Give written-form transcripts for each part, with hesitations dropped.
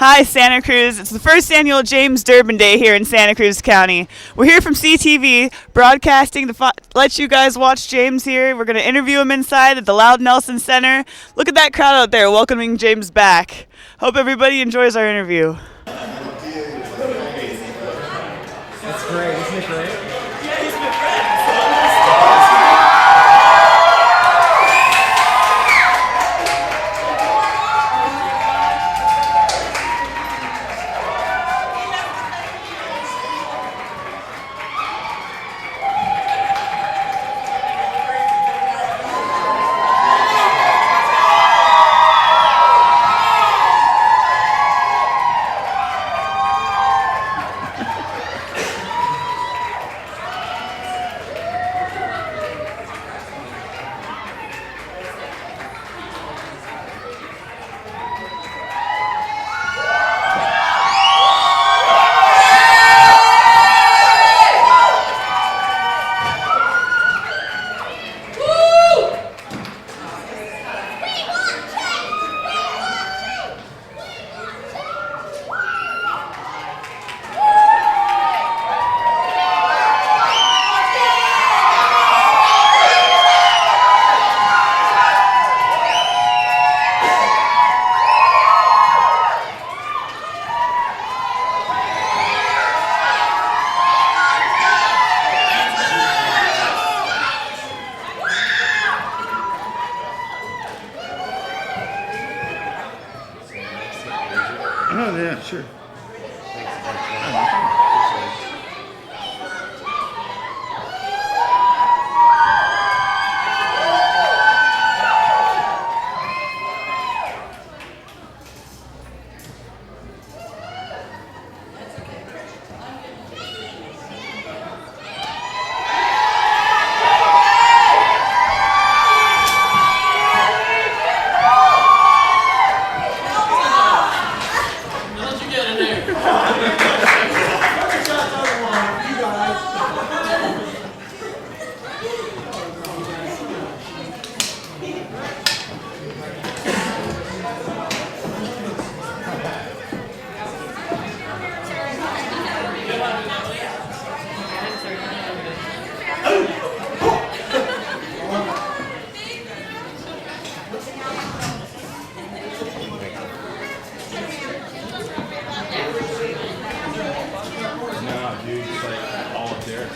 Hi, Santa Cruz. It's the first annual James Durbin Day here in Santa Cruz County. We're here from CTV, broadcasting to let you guys watch James here. We're going to interview him inside at the Louden Center. Look at that crowd out there welcoming James back. Hope everybody enjoys our interview. That's great. Isn't it great? Yeah, he's my friend. Oh, yeah, sure. No, dude, it's like all up there.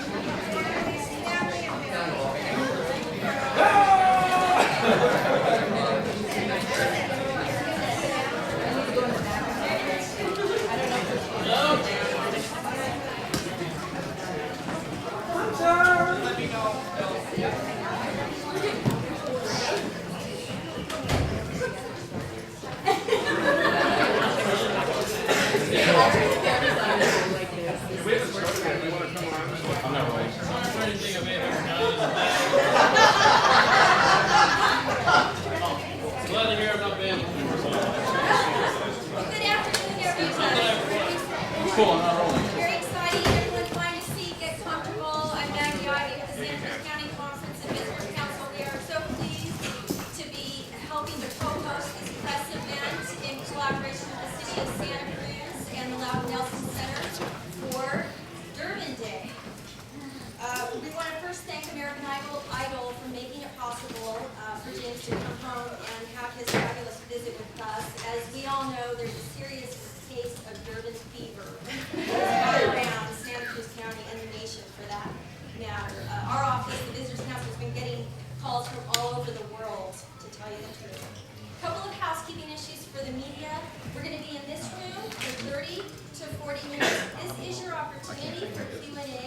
I'm not right. Glad to hear about Ben. Good afternoon, everyone. Cool, I'm not rolling. Very exciting. Everyone's flying to see, get comfortable. I'm Maggie Ivy with the Santa Cruz County Conference and Visitors Council. We are so pleased to be helping to co-host this press event in collaboration with the City of Santa Cruz and the Louden Center for Durbin Day. We want to first thank American Idol for making it possible for James to come home and have his fabulous visit with us. As we all know, there's a serious case of Durbin fever around Santa Cruz County and the nation for that matter. Our office, the Visitors Council, has been getting calls from all over the world, to tell you the truth. A couple of housekeeping issues for the media. We're going to be in this room for 30 to 40 minutes. This is your opportunity for Q&A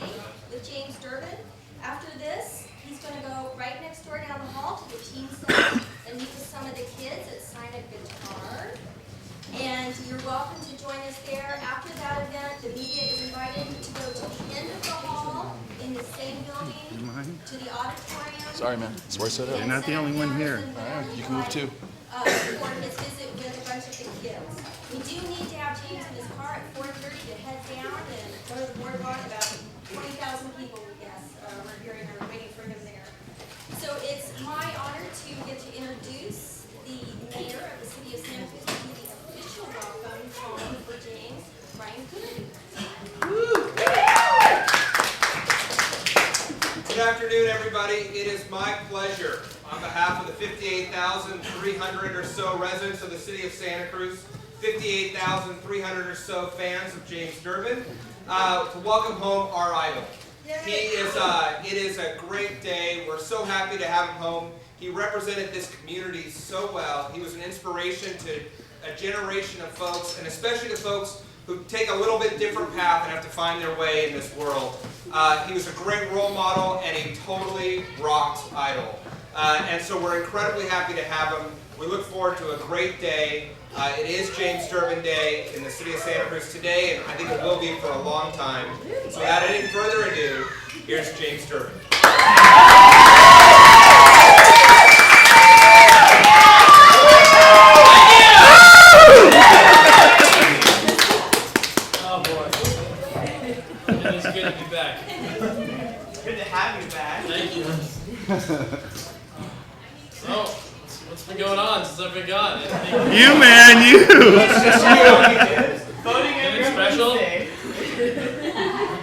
with James Durbin. After this, he's going to go right next door down the hall to the teen center and meet with some of the kids at Sign a Guitar. And you're welcome to join us there. After that event, the media is invited to go to the end of the hall in the same building to the auditorium. Sorry, man. That's where I set up. You're not the only one here. You can move too. For his visit with a bunch of the kids. We do need to have James in his car at 4:30 to head down and go to the boardwalk. About 20,000 people, we guess, are hearing or waiting for him there. So it's my honor to get to introduce the mayor of the city of Santa Cruz to the official welcome home everybody. It is my pleasure, on behalf of the 58,300 or so residents of the city of Santa Cruz, 58,300 or so fans of James Durbin, to welcome home our idol. It is a great day. We're so happy to have him home. He represented this community so well. He was an inspiration to a generation of folks, and especially to folks who take a little bit different path and have to find their way in this world. He was a great role model and a totally rocked idol. And so we're incredibly happy to have him. We look forward to a great day. It is James Durbin Day in the city of Santa Cruz today, and I think it will be for a long time. So without any further ado, here's James Durbin. Oh boy. It is good to be back. Good to have you back. Thank you. So, what's been going on since I've been gone? Anything You, man, you. Voting Anything every special? Wednesday.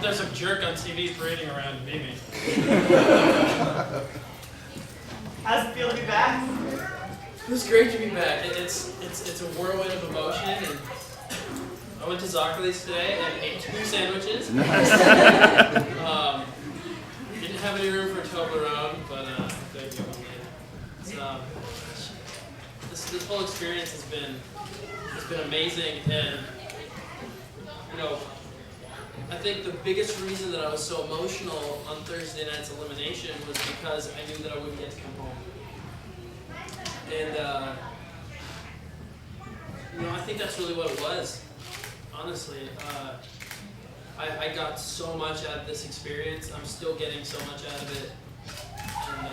There's some jerk on TV parading around to beat me. How's it feel to be back? It was great to be back. It's a whirlwind of emotion, and I went to Zockerly's today and ate 2 sandwiches. Didn't have any room for Toblerone, but thank you. This whole experience has been amazing, and I think the biggest reason that I was so emotional on Thursday night's elimination was because I knew that I wouldn't get to come home. And I think that's really what it was. Honestly, I got so much out of this experience. I'm still getting so much out of it, and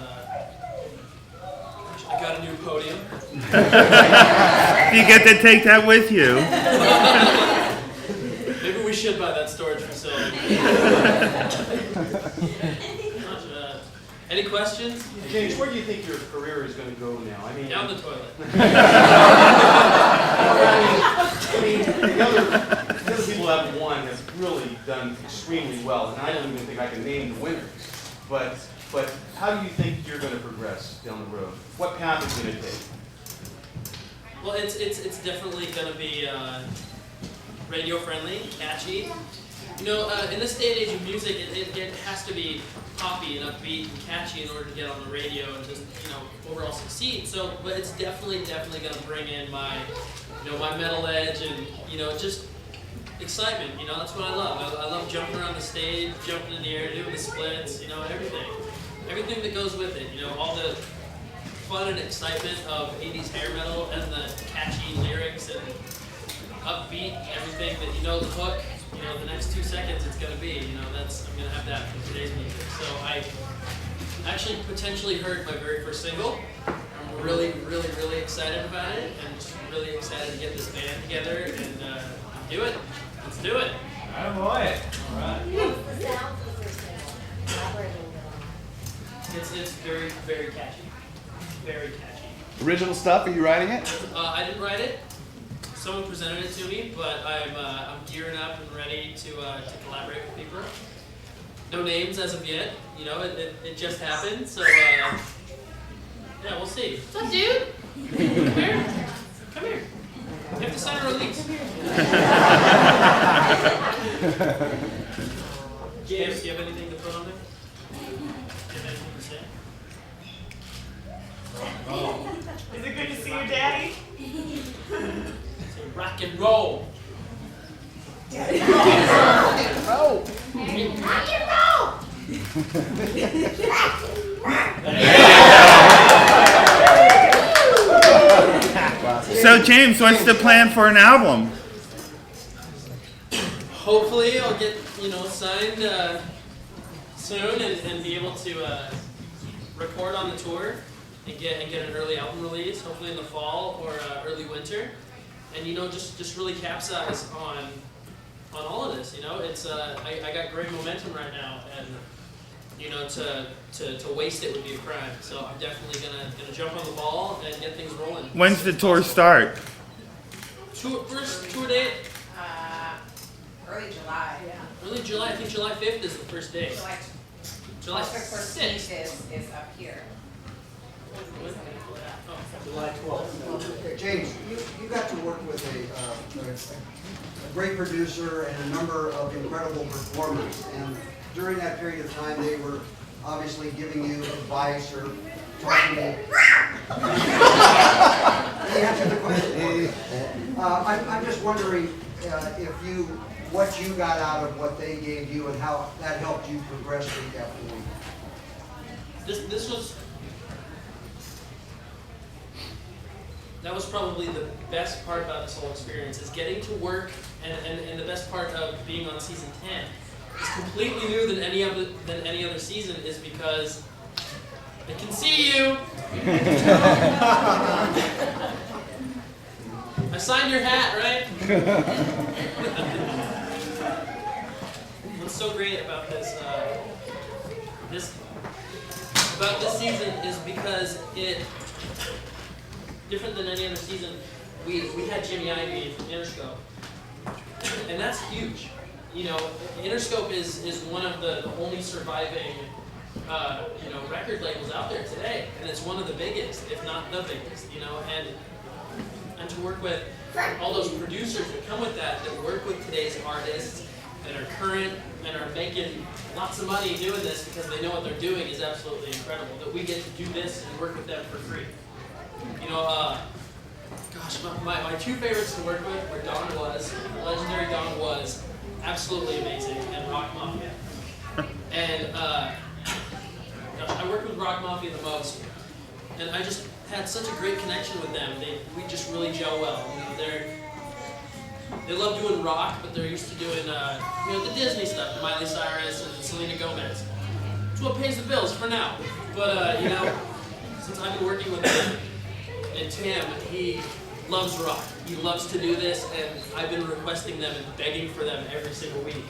I got a new podium. You get to take that with you. Maybe we should buy that storage facility. Any questions? James, where do you think your career is going to go now? I mean, Down the toilet. the other people that have won have really done extremely well, and I don't even think I can name the winners. But how do you think you're going to progress down the road? What path is it going to take? Well, it's definitely going to be radio friendly, catchy. In this day and age of music, it has to be poppy and upbeat and catchy in order to get on the radio and just overall succeed. So, but it's definitely going to bring in my my metal edge and just excitement. That's what I love. I love jumping around the stage, jumping in the air, doing the splits. Everything that goes with it. All the fun and excitement of 80s hair metal and the catchy lyrics and upbeat, everything that the hook. The next 2 seconds it's going to be, I'm going to have that from today's music. So I actually potentially heard my very first single. I'm really, really, really excited about it, and just really excited to get this band together and do it. Let's do it. Oh boy. All right. It's very, very catchy. Very catchy. Original stuff? Are you writing it? I didn't write it. Someone presented it to me, but I'm gearing up and ready to collaborate with people. No names as of yet, it just happened, so yeah, we'll see. What's up, dude? Come here. Come here. You have to sign a release. James, do you have anything to put on there? Do you have anything to say? Oh. Is it good to see your daddy? Rock and roll. Rock and roll. So, James, what's the plan for an album? Hopefully, I'll get signed soon and be able to record on the tour and get an early album release. Hopefully in the fall or early winter. And just really capsize on all of this. It's I got great momentum right now, and to waste it would be a crime. So I'm definitely gonna jump on the ball and get things rolling. When's the tour start? First tour date? Early July. Yeah. Early July. I think July 5th is the first day. July October 14th 6th. is up here. July 12th. James, you got to work with a great producer and a number of incredible performers, and during that period of time, they were obviously giving you advice or talking to you. Answer the question. I'm just wondering what you got out of what they gave you and how that helped you progress week after week. That was probably the best part about this whole experience, is getting to work, and the best part of being on season 10 is completely new than any other season, is because I can see you. I signed your hat, right? What's so great about this season is because it, different than any other season, we had Jimmy Ivey from Interscope, and that's huge. You know, Interscope is one of the only surviving record labels out there today, and it's one of the biggest, if not the biggest. You know, and to work with all those producers that come with that work with today's artists that are current and are making lots of money doing this because they know what they're doing, is absolutely incredible. That we get to do this and work with them for free. You know, gosh, my two favorites to work with were Don Was, legendary Don Was, absolutely amazing, and Rock Mafia. And gosh, I worked with Rock Mafia the most, and I just had such a great connection with them. We just really gel well. You know, they love doing rock, but they're used to doing the Disney stuff, Miley Cyrus and Selena Gomez. It's what pays the bills for now. But since I've been working with them, and Tim, he loves rock. He loves to do this, and I've been requesting them and begging for them every single week.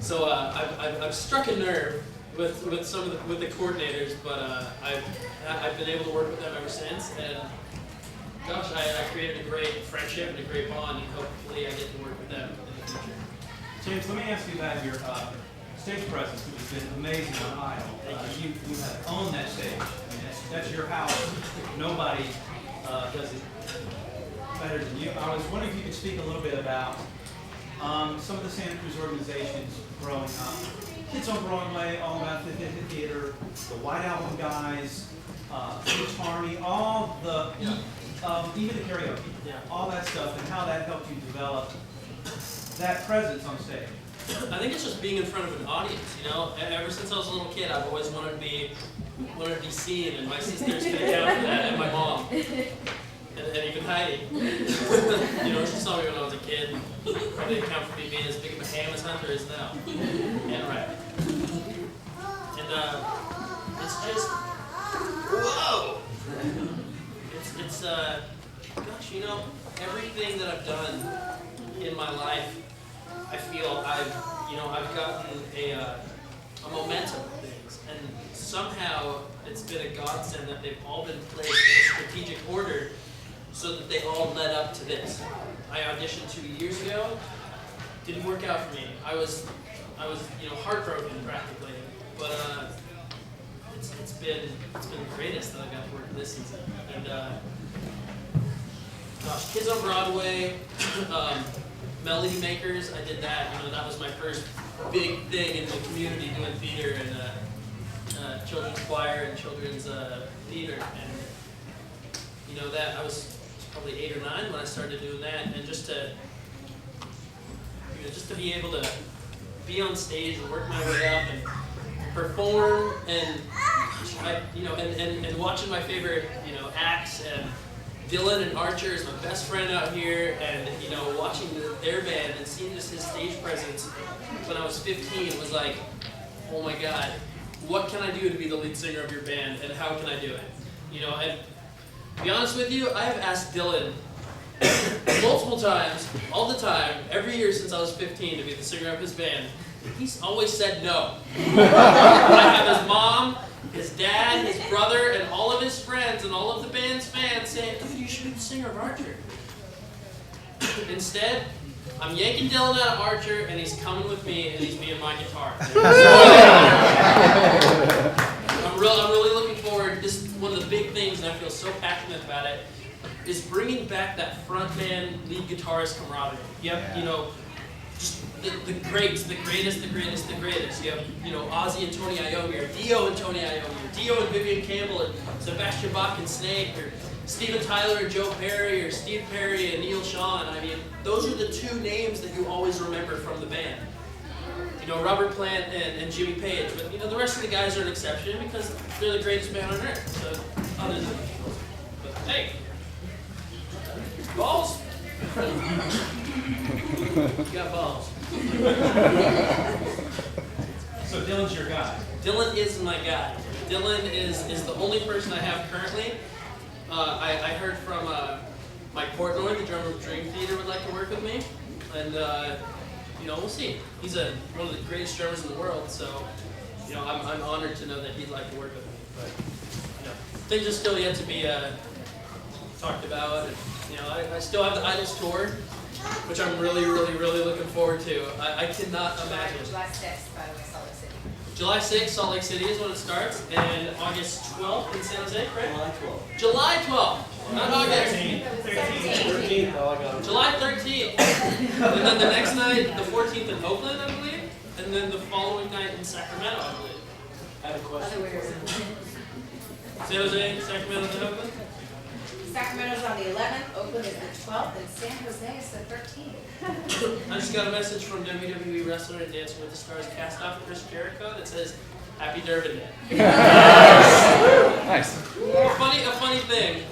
So I've struck a nerve with the coordinators, but I've been able to work with them ever since, and gosh, I created a great friendship and a great bond, and hopefully I get to work with them in the future. James, let me ask you about your stage presence, which has been amazing on Idol. You have owned that stage. I mean, that's your house. Nobody does it better than you. I was wondering if you could speak a little bit about some of the Santa Cruz organizations growing up. Kids on Broadway, All About the Theater, the White Album guys, Kids Harmony, all the, even the karaoke, all that stuff, and how that helped you develop that presence on stage. I think it's just being in front of an audience, you know. Ever since I was a little kid, I've always wanted to be seen, and my sisters can account for that, and my mom, and even Heidi. You know, she saw me when I was a kid. Probably didn't account for me being as big of a ham as Hunter is now. Yeah, right. And it's just, whoa! It's gosh, you know, everything that I've done in my life, I feel I've gotten a momentum of things, and somehow it's been a godsend that they've all been placed in a strategic order so that they all led up to this. I auditioned 2 years ago, didn't work out for me. I was heartbroken practically, but it's been the greatest that I got to work this season. And gosh, Kids on Broadway. Melody Makers, I did that. You know, that was my first big thing in the community, doing theater and children's choir and children's theater. And you know, that I was probably 8 or 9 when I started doing that. And just to be able to be on stage and work my way up and perform, and and watching my favorite acts, and Dylan and Archer is my best friend out here, and watching their band and seeing just his stage presence when I was 15 was like, oh my God, what can I do to be the lead singer of your band, and how can I do it? And to be honest with you, I have asked Dylan multiple times, all the time, every year since I was 15 to be the singer of his band. He's always said no. I have his mom, his dad, his brother, and all of his friends, and all of the band's fans saying, dude, you should be the singer of Archer. Instead, I'm yanking Dylan out of Archer, and he's coming with me, and he's being my guitar. I'm really looking forward. This is one of the big things, and I feel so passionate about it, is bringing back that frontman, lead guitarist camaraderie. Yep, you know, just the greats, the greatest. You have, you know, Ozzy and Tony Iommi, or Dio and Tony Iommi, or Dio and Vivian Campbell, and Sebastian Bach and Snake, or Steven Tyler and Joe Perry, or Steve Perry and Neil Sean. I mean, those are the two names that you always remember from the band. You know, Robert Plant and Jimmy Page. But, you know, the rest of the guys are an exception because they're the greatest band on earth. So, other than the Beatles. But, hey, balls. You got balls. So Dylan's your guy. Dylan is my guy. Dylan is the only person I have currently. I heard from Mike Portnoy, the drummer of Dream Theater, would like to work with me, and you know, we'll see. He's one of the greatest drummers in the world, so you know, I'm honored to know that he'd like to work with me. But you know, things are still yet to be talked about. And, you know, I still have the Idols tour, which I'm really looking forward to. I cannot imagine. July 6th, by the way, Salt Lake City. July 6th, Salt Lake City is when it starts, and August 12th in San Jose, correct? July 12th. Not August. 13th. July 13th. And then the next night, the 14th in Oakland, I believe, and then the following night in Sacramento, I believe. I have a question. San Jose, Sacramento, and Oakland? Sacramento's on the 11th, Oakland is the 12th, and San Jose is the 13th. I just got a message from WWE wrestler and Dancing with the Stars cast-off Chris Jericho that says, "Happy Durbin Day." Nice. A funny thing,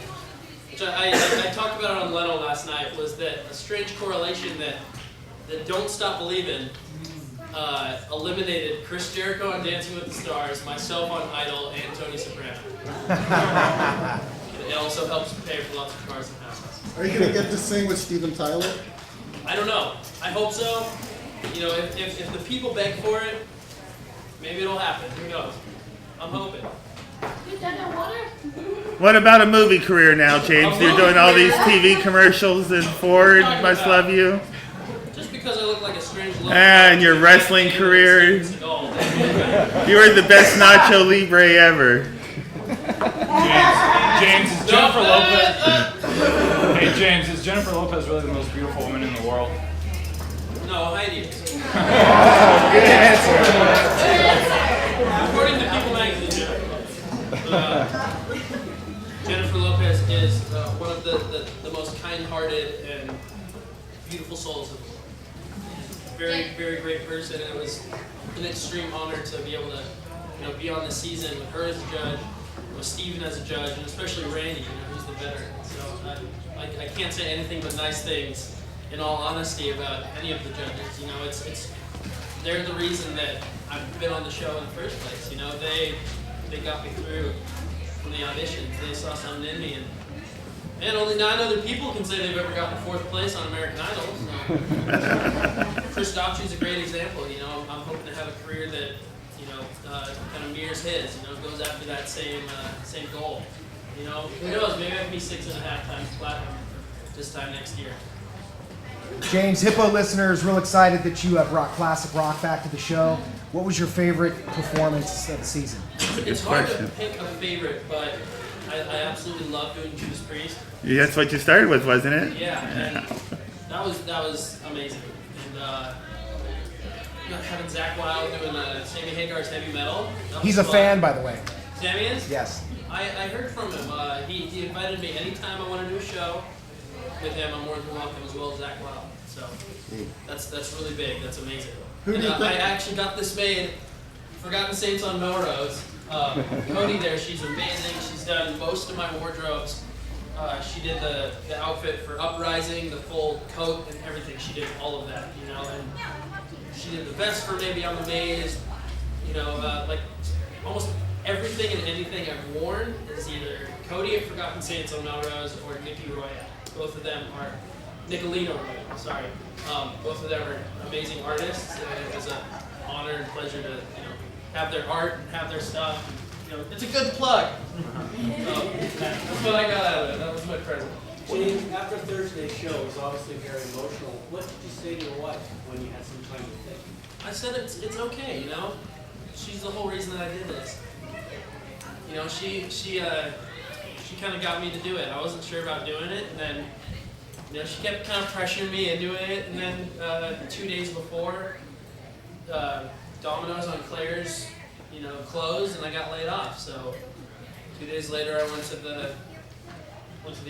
which I talked about it on Leno last night, was that a strange correlation that Don't Stop Believin' eliminated Chris Jericho on Dancing with the Stars, myself on Idol, and Tony Soprano. It also helps pay for lots of cars and houses. Are you going to get to sing with Steven Tyler? I don't know. I hope so. You know, if the people beg for it, maybe it'll happen. Who knows? I'm hoping. What about a movie career now, James? You're doing all these TV commercials and Ford must love you. Just because I look like a strange little And your wrestling career. You were the best Nacho Libre ever. James, is Jennifer Lopez. Hey James, is Jennifer Lopez really the most beautiful woman in the world? No, Heidi is. Good answer. According to People Magazine, Jennifer Lopez is one of the most kind-hearted and beautiful souls of the world. Very great person, and it was an extreme honor to be able to, you know, be on the season with her as a judge, with Steven as a judge, and especially Randy, you know, who's the veteran. So I can't say anything but nice things, in all honesty, about any of the judges. You know, they're the reason that I've been on the show in the first place. You know, they got me through from the auditions. They saw something in me, and only 9 other people can say they've ever gotten 4th place on American Idol. So. Chris Daughtry's a great example. You know, I'm hoping to have a career that, you know, kind of mirrors his. You know, goes after that same goal. You know, who knows? Maybe I can be 6.5 times platinum this time next year. James, Hippo listeners, real excited that you have brought classic rock back to the show. What was your favorite performance of the season? It's hard to pick a favorite, but I absolutely love doing Judas Priest. Yeah, that's what you started with, wasn't it? Yeah, and that was amazing. And you know, having Zach Wilde doing Sammy Hagar's heavy metal. He's a fan, by the way. Sammy is? Yes. I heard from him. He invited me anytime I want to do a show with him. I'm more than welcome, as well as Zach Wilde. So that's really big. That's amazing. And, I actually got this made. Forgotten Saints on Melrose. Cody there, she's amazing. She's done most of my wardrobes. She did the outfit for Uprising, the full coat and everything. She did all of that, you know. And she did the vest for Maybe I'm Amazed. You know, like almost everything and anything I've worn is either Cody at Forgotten Saints on Melrose or Nikki Royale. Both of them are Nicolino Royale. Sorry. Both of them are amazing artists, and it was an honor and pleasure to, you know, have their art and have their stuff. You know, it's a good plug. So that's what I got out of it. That was my present. James, after Thursday's show was obviously very emotional. What did you say to your wife when you had some time to think? I said it's okay, you know. She's the whole reason that I did this. You know, she kind of got me to do it. I wasn't sure about doing it, and then you know she kept kind of pressuring me into it. And then 2 days before, Domino's on Claire's, you know, closed, and I got laid off. So 2 days later, I went to the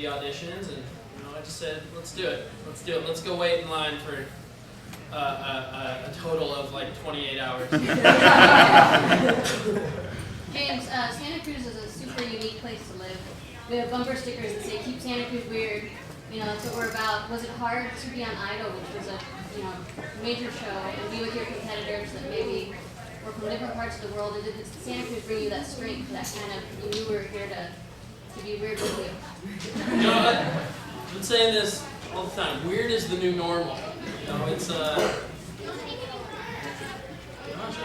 auditions, and you know, I just said, let's do it. Let's go wait in line for a total of like 28 hours. James, Santa Cruz is a super unique place to live. We have bumper stickers that say "Keep Santa Cruz Weird." You know, that's what we're about. Was it hard to be on Idol, which was a major show, and be with your competitors that maybe were from different parts of the world? And did Santa Cruz bring you that strength, that kind of, you knew we were here to be weird with you? You know, I've been saying this all the time. Weird is the new normal. You know, it's gosh,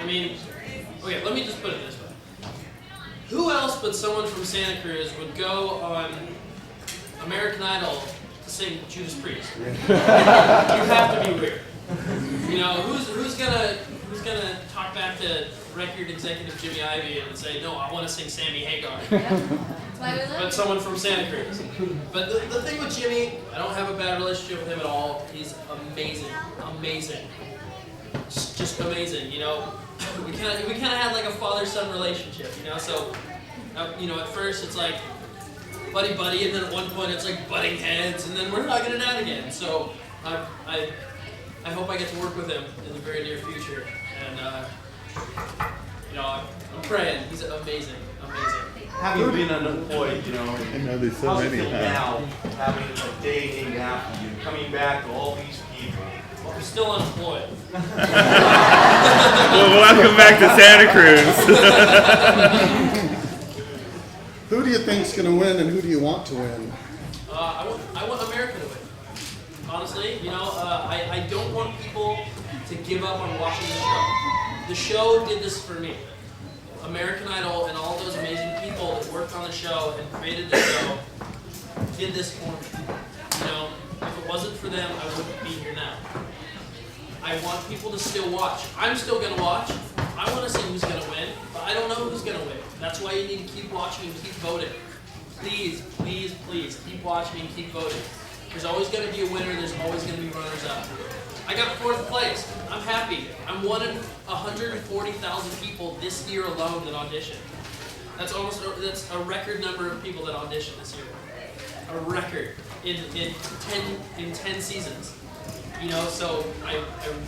I mean, okay, let me just put it this way. Who else but someone from Santa Cruz would go on American Idol to sing Judas Priest? You have to be weird. You know, who's gonna talk back to record executive Jimmy Ivey and say, no, I want to sing Sammy Hagar? But someone from Santa Cruz. But the thing with Jimmy, I don't have a bad relationship with him at all. He's amazing, amazing, just amazing. You know, we kind of had like a father-son relationship. You know, so you know, at first it's like buddy, and then at one point it's like butting heads, and then we're hugging it out again. So I hope I get to work with him in the very near future, and you know, I'm praying. He's amazing, amazing. Having been unemployed, you know, I know there's so how's it many, feel huh? now, having a day named after you, coming back to all these people? Well, I'm still unemployed. Well, welcome back to Santa Cruz. Who do you think's going to win, and who do you want to win? I want America to win. Honestly, you know, I don't want people to give up on watching the show. The show did this for me. American Idol and all those amazing people that worked on the show and created the show did this for me. You know, if it wasn't for them, I wouldn't be here now. I want people to still watch. I'm still going to watch. I want to see who's going to win, but I don't know who's going to win. That's why you need to keep watching and keep voting. Please, please, please, keep watching and keep voting. There's always going to be a winner. There's always going to be runners-up. I got 4th place. I'm happy. I'm one in 140,000 people this year alone that auditioned. That's a record number of people that auditioned this year. A record in 10 seasons. You know, so I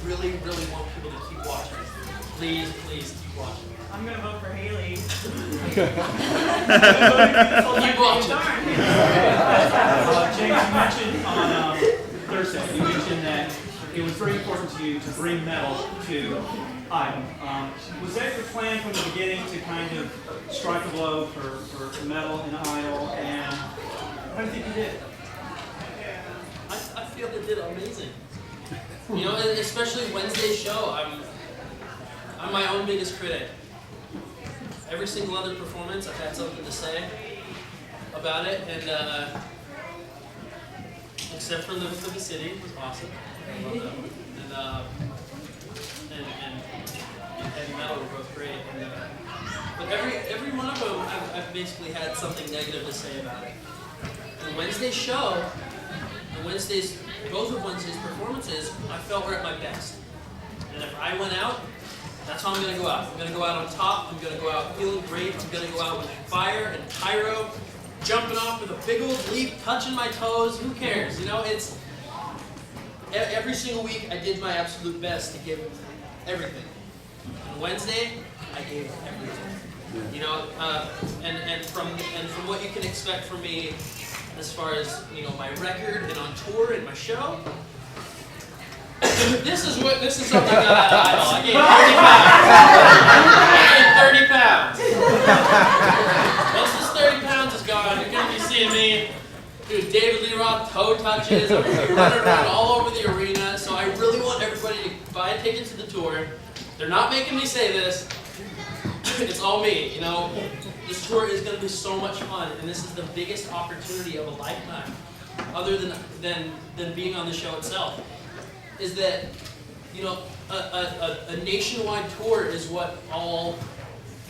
really, really want people to keep watching. Please, please keep watching. I'm gonna vote for Haley. Keep watching. James, you mentioned on Thursday, you mentioned that it was very important to you to bring metal to Idol. Was that your plan from the beginning to kind of strike a blow for metal in Idol? And how do you think you did? I feel they did amazing. You know, especially Wednesday's show, I'm my own biggest critic. Every single other performance, I've had something to say about it, and except for Living for the City, it was awesome. I love that one. And Heavy Metal were both great. And, but every one of them, I've basically had something negative to say about it. And Wednesday's show, and both of Wednesday's performances, I felt were at my best. And if I went out, that's how I'm going to go out. I'm going to go out on top. I'm going to go out feeling great. I'm going to go out with fire and pyro, jumping off with a big old leap, touching my toes. Who cares? You know, it's every single week I did my absolute best to give everything. On Wednesday, I gave everything. You know, and from what you can expect from me, as far as my record and on tour and my show. This is something I got out of Idol. I gave 30 pounds. I gave 30 pounds. Once this 30 pounds is gone, you're gonna be seeing me do David Lee Roth toe touches. I'm gonna be running around all over the arena. So I really want everybody to buy a ticket to the tour. They're not making me say this. It's all me, This tour is gonna be so much fun, and this is the biggest opportunity of a lifetime. other than being on the show itself, is that, you know, a nationwide tour is what all,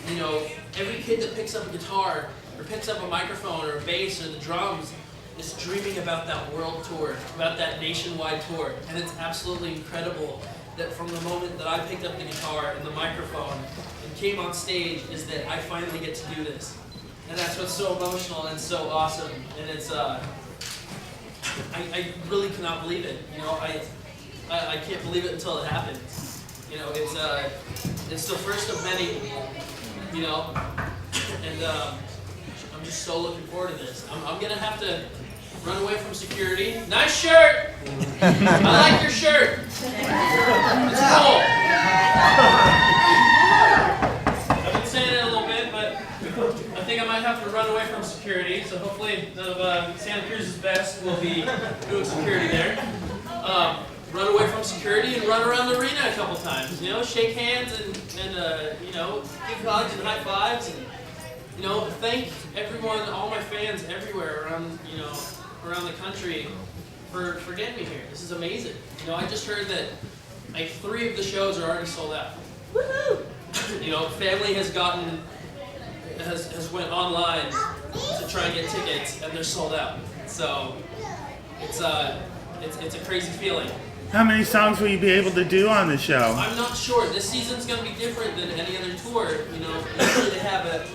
you know, every kid that picks up a guitar or picks up a microphone or a bass or the drums is dreaming about that world tour, about that nationwide tour. And it's absolutely incredible that from the moment that I picked up the guitar and the microphone and came on stage is that I finally get to do this. And that's what's so emotional and so awesome. And it's, I really cannot believe it. You know, I can't believe it until it happens. You know, it's the first of many, you know, and I'm just so looking forward to this. I'm gonna have to run away from security. Nice shirt! I like your shirt. It's cool. I've been saying it a little bit, but I think I might have to run away from security. So hopefully none of Santa Cruz's best will be doing security there. Run away from security and run around the arena a couple times. You know, shake hands and you know, give hugs and high fives and, you know, thank everyone, all my fans everywhere around, you know, around the country for getting me here. This is amazing. You know, I just heard that like 3 of the shows are already sold out. Woohoo! You know, family has went online to try and get tickets and they're sold out. So it's a crazy feeling. How many songs will you be able to do on the show? I'm not sure. This season's going to be different than any other tour. You know, usually they have it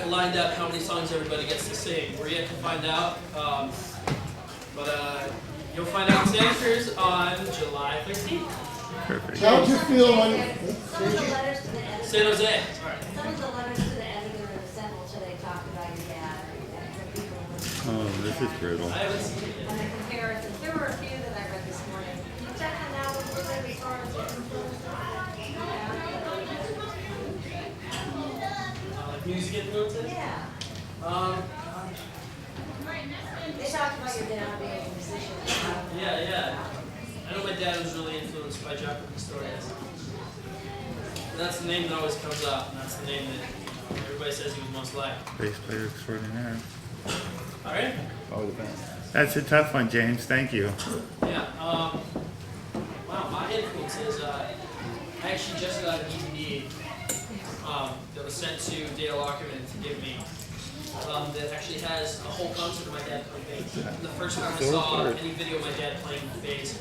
lined up how many songs everybody gets to sing. We're yet to find out. But you'll find out in Santa Cruz on July 13th. Perfect. How'd you feel when... Some of the letters to the editor. San Jose. Some of the letters to the editor that assembled today talked about your dad. Oh, this is brutal. I haven't seen it And the comparisons. There were a few that I read this morning. Can you check on that a little bit as far as your influence? like music influences? Yeah. They talked about your dad being a musician. Yeah. I know my dad was really influenced by Jaco Pastorius. And that's the name that always comes up, and that's the name that everybody says he was most like. Bass player extraordinaire. All right? Oh, the best. That's a tough one, James. Thank you. Yeah. Wow, my influences. I actually just got a DVD that was sent to Dale Ackerman to give me. That actually has a whole concert of my dad playing bass. And the first time I saw any video of my dad playing bass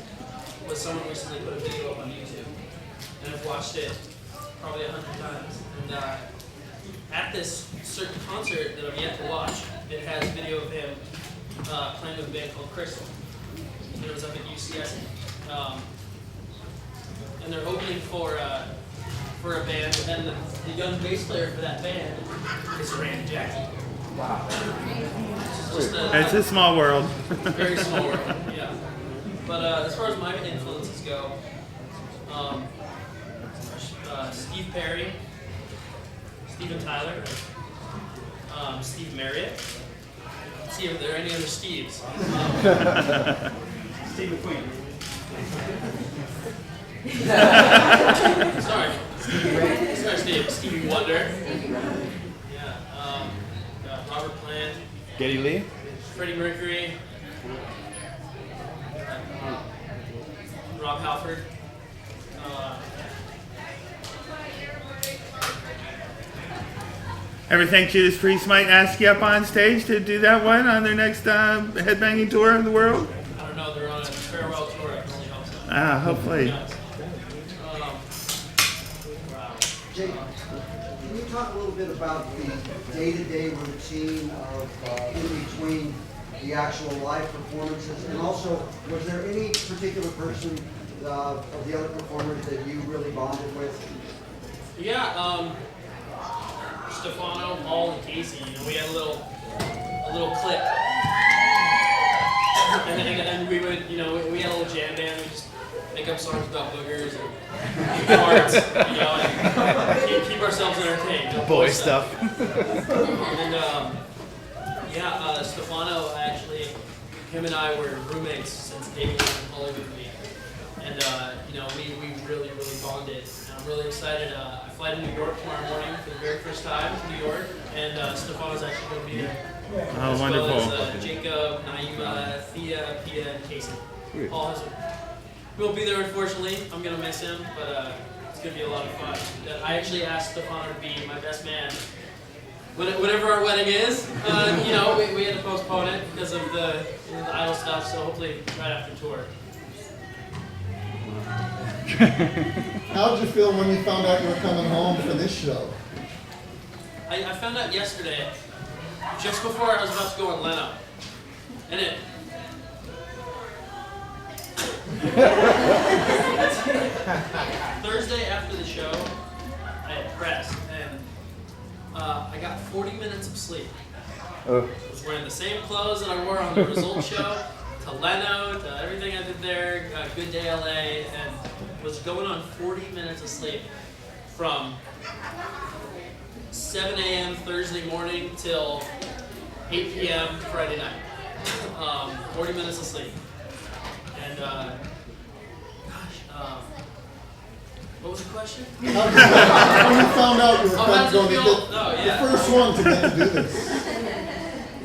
was someone recently put a video up on YouTube, and I've watched it probably 100 times. And at this certain concert that I'm yet to watch, it has video of him playing with a band called Crystal. And it was up at UCS. And they're opening for a band, and the young bass player for that band is Randy Jackson. Wow. It's a small world. Very small world, yeah. But as far as my influences go, Steve Perry, Steven Tyler, Steve Marriott. Let's see if there are any other Steves. Steve McQueen. Sorry. Sorry, Steve. Stevie Wonder. Yeah. Robert Plant. Geddy Lee? Freddie Mercury. Rob Halford. Ever think Judas Priest might ask you up on stage to do that one on their next headbanging tour in the world? I don't know. They're on a farewell tour. I can only hope so. Hopefully. Wow. Jake, can you talk a little bit about the day-to-day routine of in between the actual live performances? And also, was there any particular person of the other performers that you really bonded with? Yeah, Stefano, Paul, and Casey. You know, we had a little clip, and we would, you know, we had a little jam band. We just make up songs about boogers and farts, you know, and keep ourselves entertained. You know, Boy stuff. And Stefano actually, him and I were roommates since day one in Hollywood with me. And, you know, we really bonded. And I'm really excited. I fly to New York tomorrow morning for the very first time to New York. And Stefano's actually going to be there. Oh, as wonderful. well as Jacob, Naima, Thea, Pia, and Casey. All his, he won't be there, unfortunately. I'm going to miss him, but it's going to be a lot of fun. I actually asked Stefano to be my best man. Whenever our wedding is, you know, we had to postpone it because of the idol stuff, so hopefully right after tour. How did you feel when you found out you were coming home for this show? I found out yesterday, just before I was about to go on Leno. And it... Thursday after the show, I had press, and I got 40 minutes of sleep. I was wearing the same clothes that I wore on the results show, to Leno, to everything I did there, Good Day LA, and was going on 40 minutes of sleep from 7 a.m. Thursday morning till 8 p.m. Friday night. 40 minutes of sleep. And, what was the question? When you found out you were how going did to it get feel? Oh, yeah. the first one to get to do this.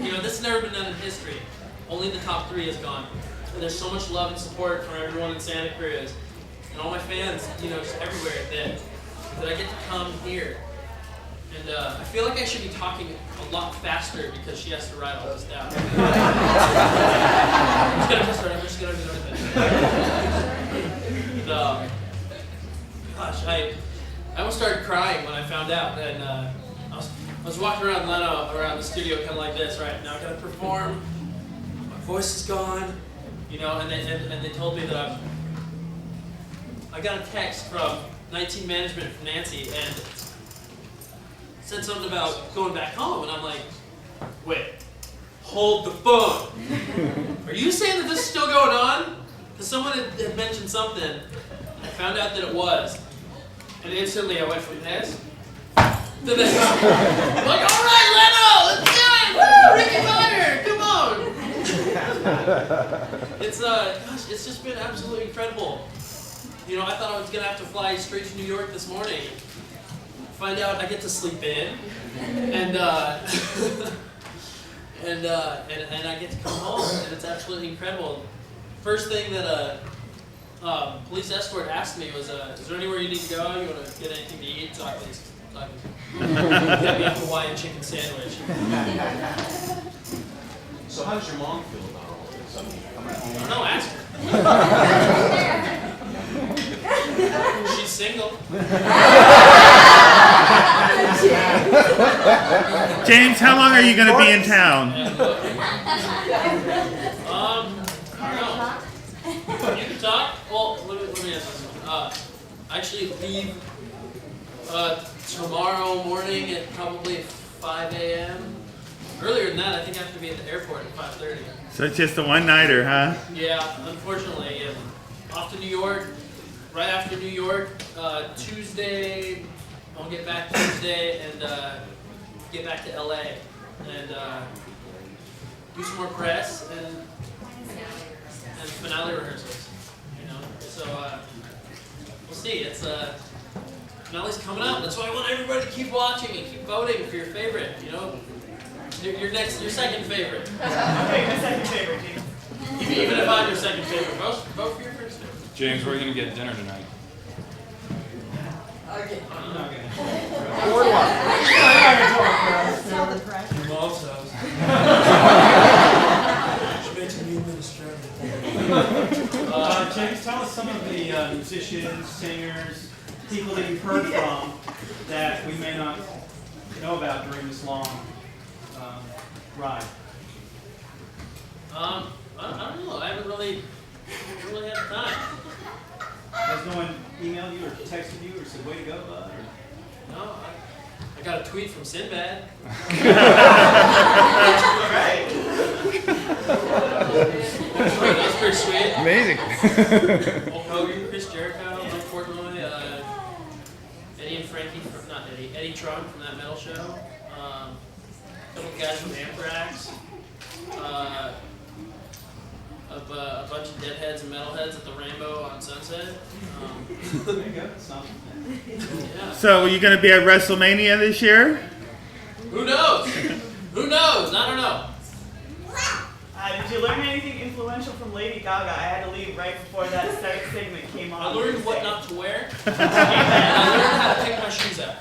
You know, this has never been done in history. Only the top 3 has gone. And there's so much love and support from everyone in Santa Cruz. And all my fans, you know, just everywhere that I get to come here. And I feel like I should be talking a lot faster because she has to write all this down. I'm just gonna do everything. Gosh, I almost started crying when I found out. And I was walking around Leno, around the studio, kind of like this, right? Now I gotta perform. My voice is gone, you know. And they told me that I got a text from 19 Management from Nancy and said something about going back home, and I'm like, wait, hold the phone. Are you saying that this is still going on? Because someone had mentioned something. I found out that it was, and instantly I went from this to this. I'm like, all right, Leno, let's do it! Woo, Ricky Ryder, come on! It's gosh, it's just been absolutely incredible. You know, I thought I was gonna have to fly straight to New York this morning. Find out I get to sleep in, and and I get to come home, and it's absolutely incredible. First thing that police escort asked me was, "Is there anywhere you need to go? You want to get anything to eat?" Talk please. Get me a Hawaiian chicken sandwich. So how does your mom feel about all this? I mean, coming home. No, ask her. She's single. James, how long are you going to be in town? I don't know. You can talk? Well, let me ask this one. I actually leave tomorrow morning at probably 5 a.m. Earlier than that, I think I have to be at the airport at 5:30. So it's just a one-nighter, huh? Yeah, unfortunately. Off to New York. Right after New York, Tuesday, I'll get back Tuesday and get back to LA and do some more press and finale rehearsals. You know, so we'll see. It's finale's coming up. That's why I want everybody to keep watching and keep voting for your favorite. You know, your second favorite. Okay, my second favorite, James. Even if I'm your second favorite, vote for your first favorite. James, where are you going to get dinner tonight? Okay. I'm not gonna. Tell the pressure. Your mom's house. She makes me administrator. James, tell us some of the musicians, singers, people that you've heard from that we may not know about during this long ride. I don't know. I haven't really had time. Has no one emailed you or texted you or said, way to go, bud? No, I got a tweet from Sinbad. That was pretty sweet. Amazing. Hulk Hogan, Chris Jericho, Mike Portnoy, Eddie and Frankie, Eddie Trunk from That Metal Show, a couple of guys from Anthrax, a bunch of deadheads and metalheads at the Rainbow on Sunset. There you go. Something. Yeah. So are you going to be at WrestleMania this year? Who knows? Who knows? I don't know. Did you learn anything influential from Lady Gaga? I had to leave right before that segment came on. I learned what not to wear. And I learned how to pick my shoes out.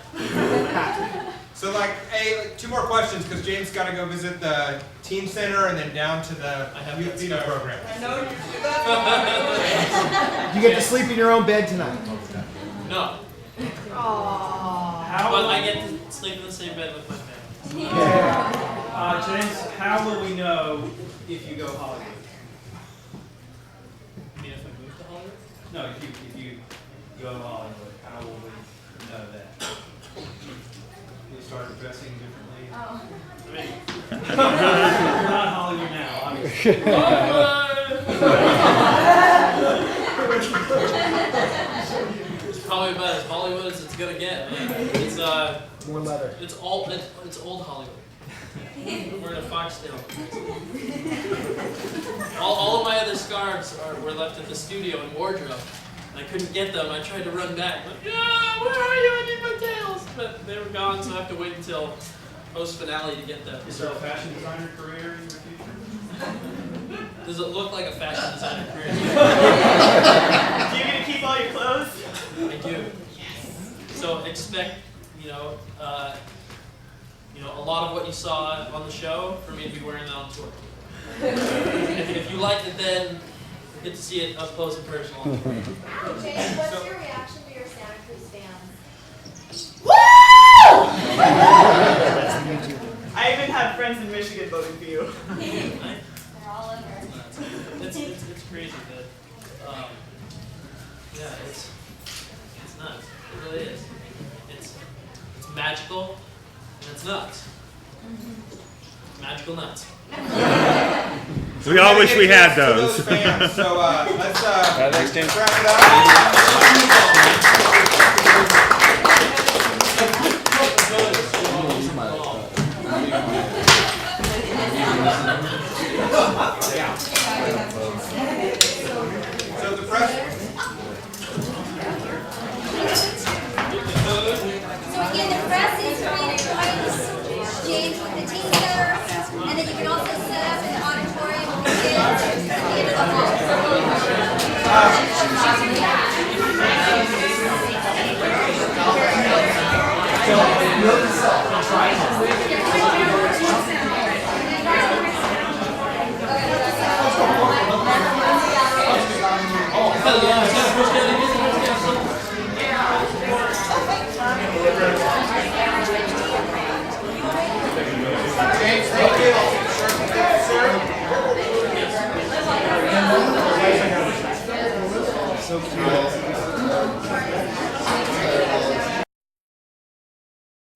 So hey, 2 more questions because James got to go visit the teen center and then down to the youth theater program. I know you do that. You get to sleep in your own bed tonight. No. How But I get to sleep in the same bed with my family. James, how will we know if you go Hollywood? You mean if I move to Hollywood? No, if you go Hollywood, how will we know that? You start dressing differently? Oh. I mean, You're not Hollywood now, obviously. It's probably about as Hollywood as it's gonna get, man. It's More leather. it's old Hollywood. We're in a foxtail. All of my other scarves were left at the studio in wardrobe. I couldn't get them. I tried to run back, but yeah, where are you? I need my tails. But they were gone, so I have to wait until post finale to get them. Is there a fashion designer career in your future? Does it look like a fashion designer career? Do you get to keep all your clothes? I do. Yes. So expect, a lot of what you saw on the show for me to be wearing that on tour. If you liked it, then you get to see it up close and personal. James, what's your reaction to your Santa Cruz fans? I even have friends in Michigan voting for you. They're all over. It's crazy that, it's nuts. It really is. It's magical and it's nuts. Magical nuts. We all wish we had To those. fans. So let's Thanks, James. wrap it up. So the press. So again, the press is free to join James with the teen center, and then you can also set up in the auditorium with kids at the end of the James, thank you. So cute.